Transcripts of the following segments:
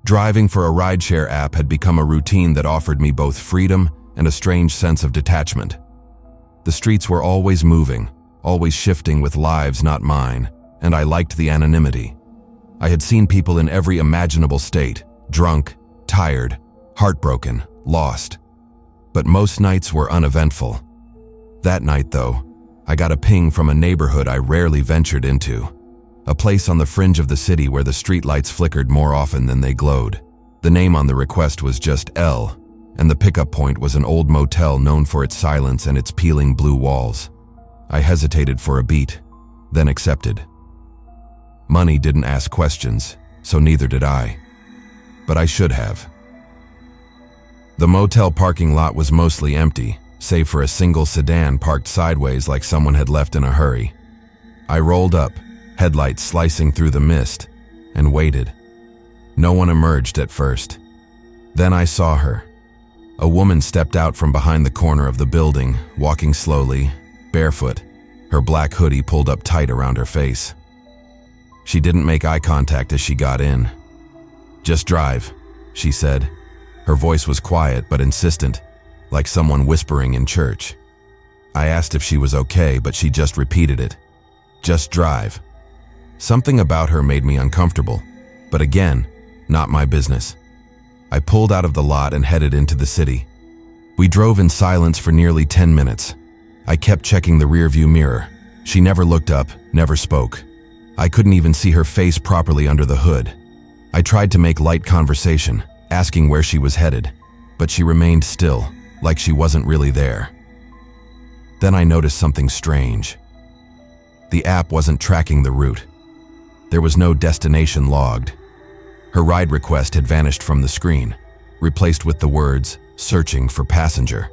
Driving for a rideshare app had become a routine that offered me both freedom and a strange sense of detachment. The streets were always moving, always shifting with lives not mine, and I liked the anonymity. I had seen people in every imaginable state, drunk, tired, heartbroken, lost. But most nights were uneventful. That night, though, I got a ping from a neighborhood I rarely ventured into, a place on the fringe of the city where the streetlights flickered more often than they glowed. The name on the request was just L, and the pickup point was an old motel known for its silence and its peeling blue walls. I hesitated for a beat, then accepted. Money didn't ask questions, so neither did I. But I should have. The motel parking lot was mostly empty, save for a single sedan parked sideways like someone had left in a hurry. I rolled up, headlights slicing through the mist, and waited. No one emerged at first. Then I saw her. A woman stepped out from behind the corner of the building, walking slowly, barefoot, her black hoodie pulled up tight around her face. She didn't make eye contact as she got in. "Just drive," she said. Her voice was quiet but insistent, like someone whispering in church. I asked if she was okay, but she just repeated it. "Just drive." Something about her made me uncomfortable, but again, not my business. I pulled out of the lot and headed into the city. We drove in silence for nearly 10 minutes. I kept checking the rearview mirror. She never looked up, never spoke. I couldn't even see her face properly under the hood. I tried to make light conversation, asking where she was headed, but she remained still, like she wasn't really there. Then I noticed something strange. The app wasn't tracking the route. There was no destination logged. Her ride request had vanished from the screen, replaced with the words, "Searching for passenger."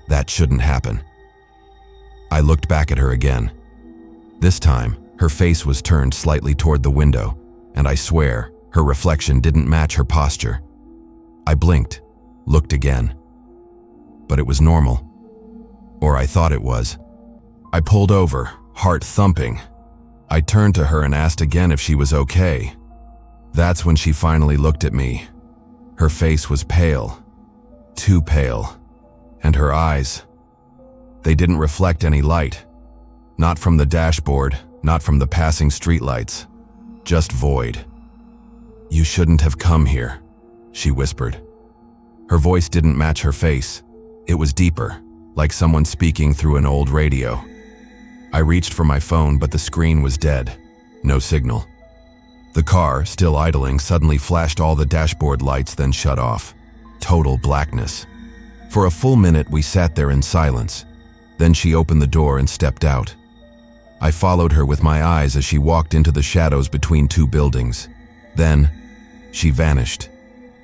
That shouldn't happen. I looked back at her again. This time, her face was turned slightly toward the window, and I swear, her reflection didn't match her posture. I blinked, looked again. But it was normal. Or I thought it was. I pulled over, heart thumping. I turned to her and asked again if she was okay. That's when she finally looked at me. Her face was pale, too pale, and her eyes, they didn't reflect any light. Not from the dashboard, not from the passing streetlights, just void. "You shouldn't have come here," she whispered. Her voice didn't match her face. It was deeper, like someone speaking through an old radio. I reached for my phone, but the screen was dead. No signal. The car, still idling, suddenly flashed all the dashboard lights, then shut off. Total blackness. For a full minute, we sat there in silence. Then she opened the door and stepped out. I followed her with my eyes as she walked into the shadows between two buildings. Then, she vanished.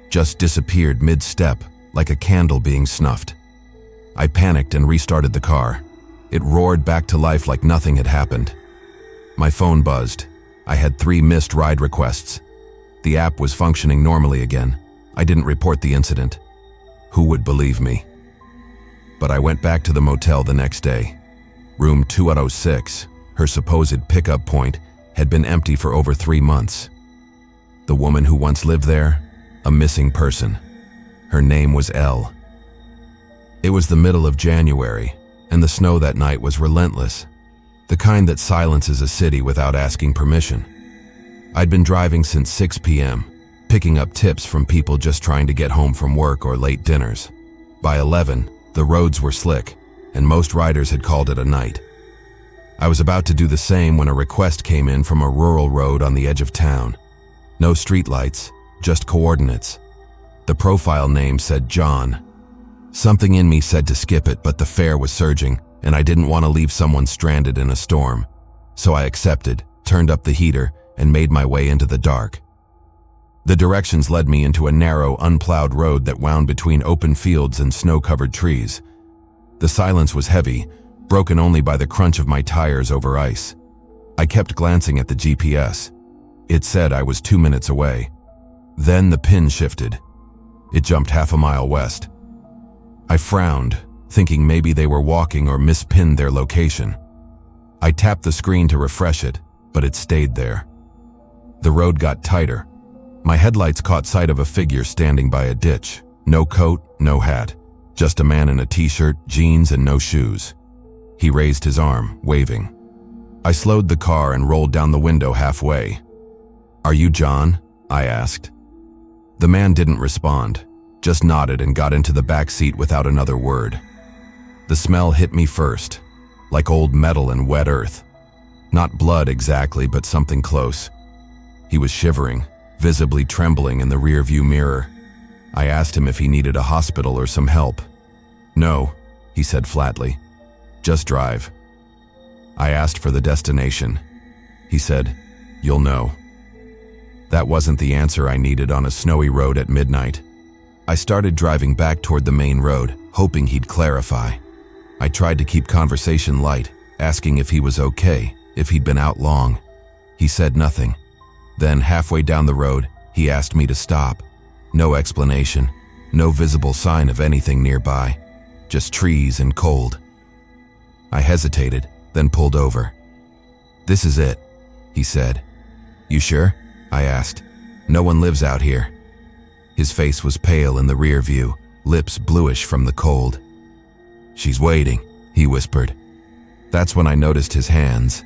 Just disappeared mid-step, like a candle being snuffed. I panicked and restarted the car. It roared back to life like nothing had happened. My phone buzzed. I had 3 missed ride requests. The app was functioning normally again. I didn't report the incident. Who would believe me? But I went back to the motel the next day. Room 206, her supposed pickup point, had been empty for over 3 months. The woman who once lived there, a missing person. Her name was L. It was the middle of January, and the snow that night was relentless, the kind that silences a city without asking permission. I'd been driving since 6 p.m., picking up tips from people just trying to get home from work or late dinners. By 11, the roads were slick, and most riders had called it a night. I was about to do the same when a request came in from a rural road on the edge of town. No streetlights, just coordinates. The profile name said John. Something in me said to skip it, but the fare was surging, and I didn't want to leave someone stranded in a storm. So I accepted, turned up the heater, and made my way into the dark. The directions led me into a narrow, unplowed road that wound between open fields and snow-covered trees. The silence was heavy, broken only by the crunch of my tires over ice. I kept glancing at the GPS. It said I was 2 minutes away. Then the pin shifted. It jumped half a mile west. I frowned, thinking maybe they were walking or mispinned their location. I tapped the screen to refresh it, but it stayed there. The road got tighter. My headlights caught sight of a figure standing by a ditch. No coat, no hat. Just a man in a t-shirt, jeans, and no shoes. He raised his arm, waving. I slowed the car and rolled down the window halfway. "Are you John?" I asked. The man didn't respond, just nodded and got into the back seat without another word. The smell hit me first, like old metal and wet earth. Not blood exactly, but something close. He was shivering, visibly trembling in the rearview mirror. I asked him if he needed a hospital or some help. "No," he said flatly. "Just drive." I asked for the destination. He said, "You'll know." That wasn't the answer I needed on a snowy road at midnight. I started driving back toward the main road, hoping he'd clarify. I tried to keep conversation light, asking if he was okay, if he'd been out long. He said nothing. Then, halfway down the road, he asked me to stop. No explanation, no visible sign of anything nearby, just trees and cold. I hesitated, then pulled over. "This is it," he said. "You sure?" I asked. "No one lives out here." His face was pale in the rear view, lips bluish from the cold. "She's waiting," he whispered. That's when I noticed his hands.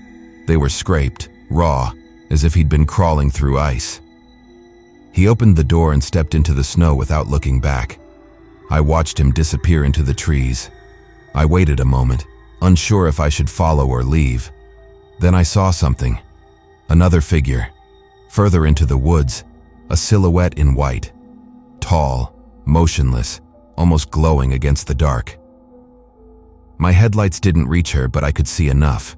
They were scraped, raw, as if he'd been crawling through ice. He opened the door and stepped into the snow without looking back. I watched him disappear into the trees. I waited a moment, unsure if I should follow or leave. Then I saw something. Another figure. Further into the woods, a silhouette in white. Tall, motionless, almost glowing against the dark. My headlights didn't reach her, but I could see enough.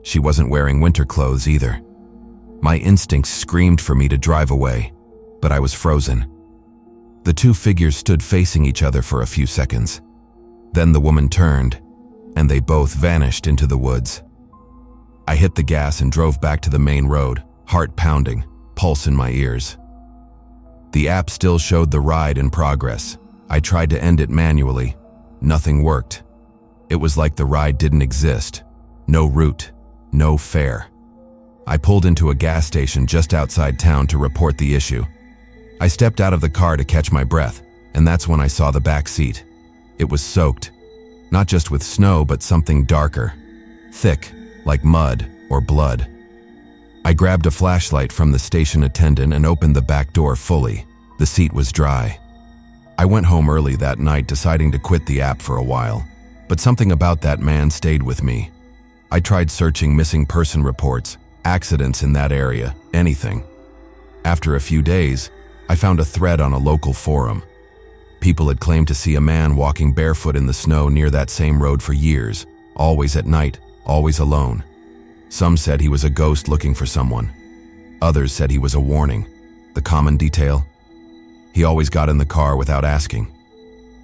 She wasn't wearing winter clothes either. My instincts screamed for me to drive away, but I was frozen. The two figures stood facing each other for a few seconds. Then the woman turned, and they both vanished into the woods. I hit the gas and drove back to the main road, heart pounding, pulse in my ears. The app still showed the ride in progress. I tried to end it manually. Nothing worked. It was like the ride didn't exist. No route, no fare. I pulled into a gas station just outside town to report the issue. I stepped out of the car to catch my breath, and that's when I saw the back seat. It was soaked, not just with snow, but something darker, thick, like mud or blood. I grabbed a flashlight from the station attendant and opened the back door fully. The seat was dry. I went home early that night, deciding to quit the app for a while, but something about that man stayed with me. I tried searching missing person reports, accidents in that area, anything. After a few days, I found a thread on a local forum. People had claimed to see a man walking barefoot in the snow near that same road for years, always at night, always alone. Some said he was a ghost looking for someone. Others said he was a warning. The common detail? He always got in the car without asking.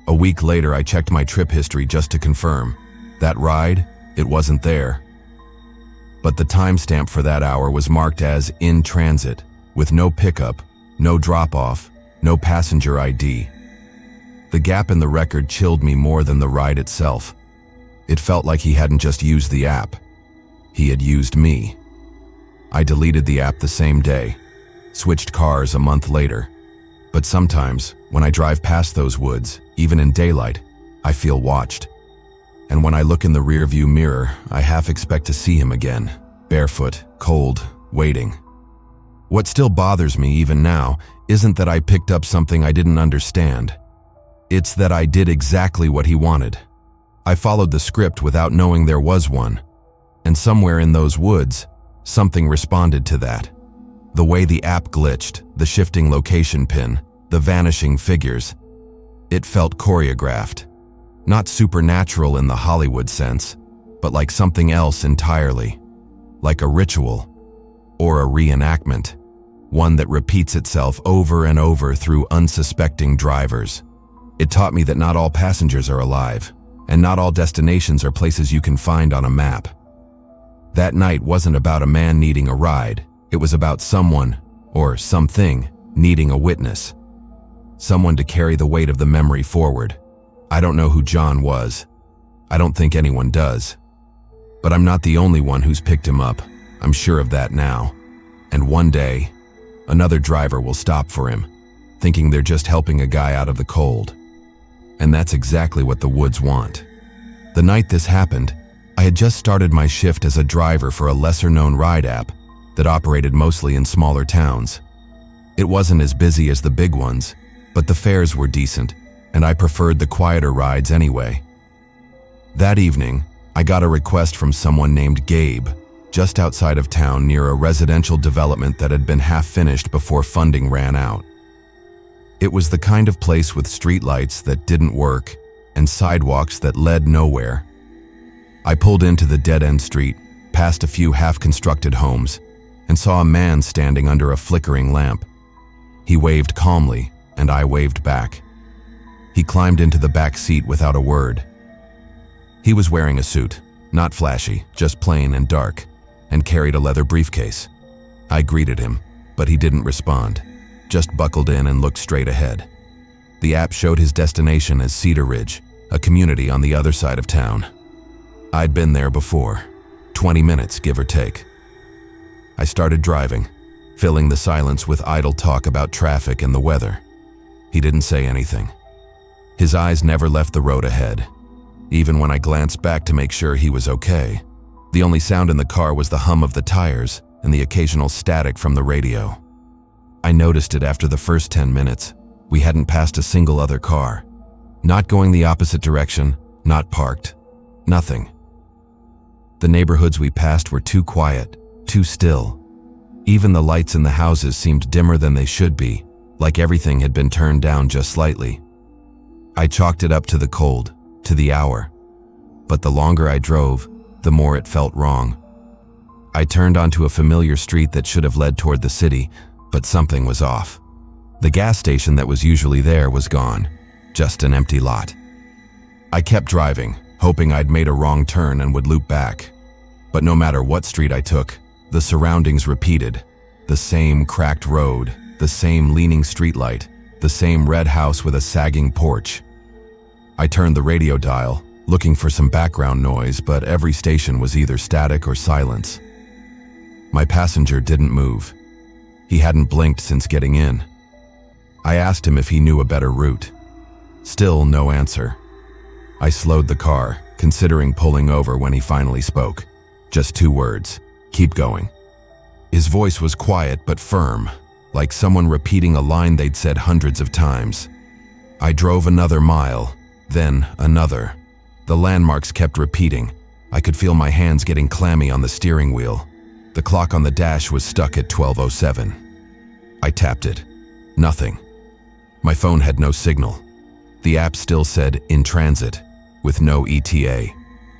A week later, I checked my trip history just to confirm. That ride, it wasn't there. But the timestamp for that hour was marked as in transit, with no pickup, no drop-off, no passenger ID. The gap in the record chilled me more than the ride itself. It felt like he hadn't just used the app. He had used me. I deleted the app the same day, switched cars a month later. But sometimes, when I drive past those woods, even in daylight, I feel watched. And when I look in the rearview mirror, I half expect to see him again, barefoot, cold, waiting. What still bothers me even now isn't that I picked up something I didn't understand. It's that I did exactly what he wanted. I followed the script without knowing there was one. And somewhere in those woods, something responded to that. The way the app glitched, the shifting location pin, the vanishing figures. It felt choreographed. Not supernatural in the Hollywood sense, but like something else entirely. Like a ritual, or a reenactment. One that repeats itself over and over through unsuspecting drivers. It taught me that not all passengers are alive, and not all destinations are places you can find on a map. That night wasn't about a man needing a ride. It was about someone, or something, needing a witness. Someone to carry the weight of the memory forward. I don't know who John was. I don't think anyone does. But I'm not the only one who's picked him up. I'm sure of that now. And one day, Another driver will stop for him, thinking they're just helping a guy out of the cold. And that's exactly what the woods want. The night this happened, I had just started my shift as a driver for a lesser-known ride app that operated mostly in smaller towns. It wasn't as busy as the big ones, but the fares were decent, and I preferred the quieter rides anyway. That evening, I got a request from someone named Gabe, just outside of town near a residential development that had been half-finished before funding ran out. It was the kind of place with streetlights that didn't work and sidewalks that led nowhere. I pulled into the dead-end street, past a few half-constructed homes, and saw a man standing under a flickering lamp. He waved calmly, and I waved back. He climbed into the back seat without a word. He was wearing a suit, not flashy, just plain and dark, and carried a leather briefcase. I greeted him, but he didn't respond, just buckled in and looked straight ahead. The app showed his destination as Cedar Ridge, a community on the other side of town. I'd been there before, 20 minutes, give or take. I started driving, filling the silence with idle talk about traffic and the weather. He didn't say anything. His eyes never left the road ahead. Even when I glanced back to make sure he was okay, the only sound in the car was the hum of the tires and the occasional static from the radio. I noticed it after the first 10 minutes. We hadn't passed a single other car. Not going the opposite direction, not parked. Nothing. The neighborhoods we passed were too quiet, too still. Even the lights in the houses seemed dimmer than they should be, like everything had been turned down just slightly. I chalked it up to the cold, to the hour. But the longer I drove, the more it felt wrong. I turned onto a familiar street that should have led toward the city, but something was off. The gas station that was usually there was gone, just an empty lot. I kept driving, hoping I'd made a wrong turn and would loop back. But no matter what street I took, the surroundings repeated. The same cracked road, the same leaning streetlight, the same red house with a sagging porch. I turned the radio dial, looking for some background noise, but every station was either static or silence. My passenger didn't move. He hadn't blinked since getting in. I asked him if he knew a better route. Still no answer. I slowed the car, considering pulling over when he finally spoke. Just 2 words, "Keep going." His voice was quiet but firm, like someone repeating a line they'd said hundreds of times. I drove another mile, then another. The landmarks kept repeating. I could feel my hands getting clammy on the steering wheel. The clock on the dash was stuck at 12:07. I tapped it. Nothing. My phone had no signal. The app still said "in transit," with no ETA.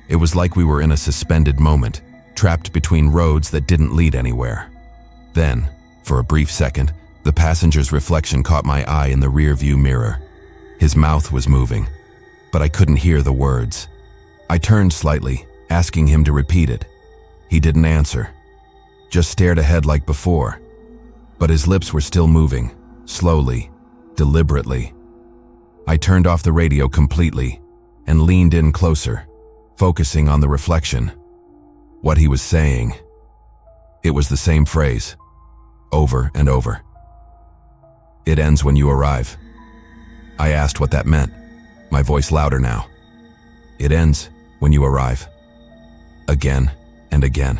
It was like we were in a suspended moment, trapped between roads that didn't lead anywhere. Then, for a brief second, the passenger's reflection caught my eye in the rear-view mirror. His mouth was moving, but I couldn't hear the words. I turned slightly, asking him to repeat it. He didn't answer, just stared ahead like before. But his lips were still moving, slowly, deliberately. I turned off the radio completely and leaned in closer, focusing on the reflection. What he was saying. It was the same phrase, over and over. "It ends when you arrive." I asked what that meant, my voice louder now. "It ends when you arrive." Again and again.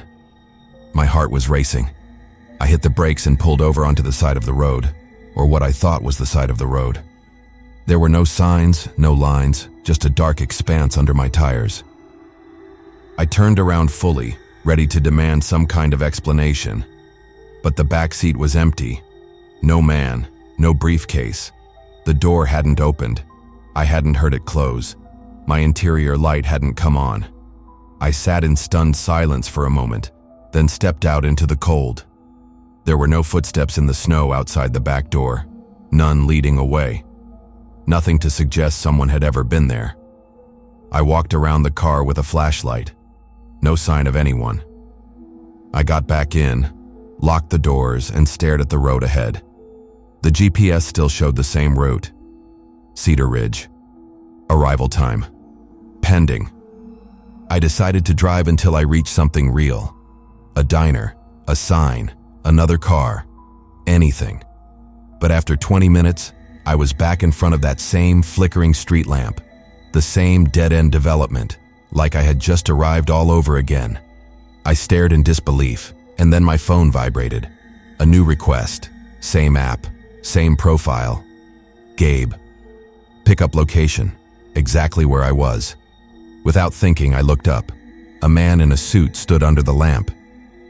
My heart was racing. I hit the brakes and pulled over onto the side of the road, or what I thought was the side of the road. There were no signs, no lines, just a dark expanse under my tires. I turned around fully, ready to demand some kind of explanation. But the back seat was empty. No man, no briefcase. The door hadn't opened. I hadn't heard it close. My interior light hadn't come on. I sat in stunned silence for a moment, then stepped out into the cold. There were no footsteps in the snow outside the back door, none leading away. Nothing to suggest someone had ever been there. I walked around the car with a flashlight. No sign of anyone. I got back in, locked the doors, and stared at the road ahead. The GPS still showed the same route. Cedar Ridge. Arrival time. Pending. I decided to drive until I reached something real. A diner, a sign, another car. anything. But after 20 minutes, I was back in front of that same flickering street lamp, the same dead-end development, like I had just arrived all over again. I stared in disbelief, and then my phone vibrated. A new request, same app, same profile. Gabe. Pickup location, exactly where I was. Without thinking, I looked up. A man in a suit stood under the lamp.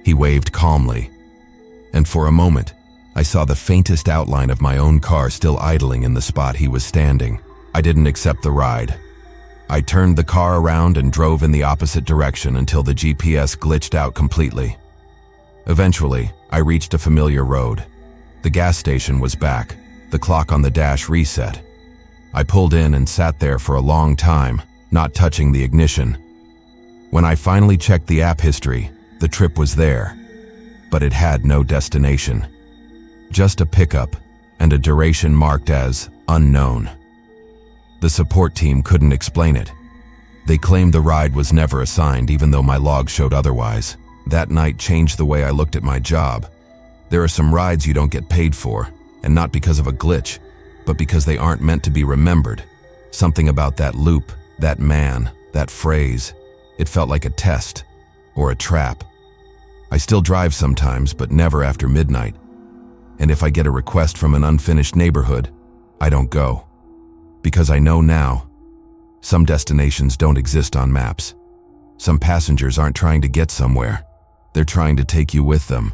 He waved calmly. And for a moment, I saw the faintest outline of my own car still idling in the spot he was standing. I didn't accept the ride. I turned the car around and drove in the opposite direction until the GPS glitched out completely. Eventually, I reached a familiar road. The gas station was back, the clock on the dash reset. I pulled in and sat there for a long time, not touching the ignition. When I finally checked the app history, the trip was there, but it had no destination. Just a pickup and a duration marked as unknown. The support team couldn't explain it. They claimed the ride was never assigned, even though my log showed otherwise. That night changed the way I looked at my job. There are some rides you don't get paid for, and not because of a glitch, but because they aren't meant to be remembered. Something about that loop, that man, that phrase, it felt like a test or a trap. I still drive sometimes, but never after midnight. And if I get a request from an unfinished neighborhood, I don't go. Because I know now, some destinations don't exist on maps. Some passengers aren't trying to get somewhere. They're trying to take you with them.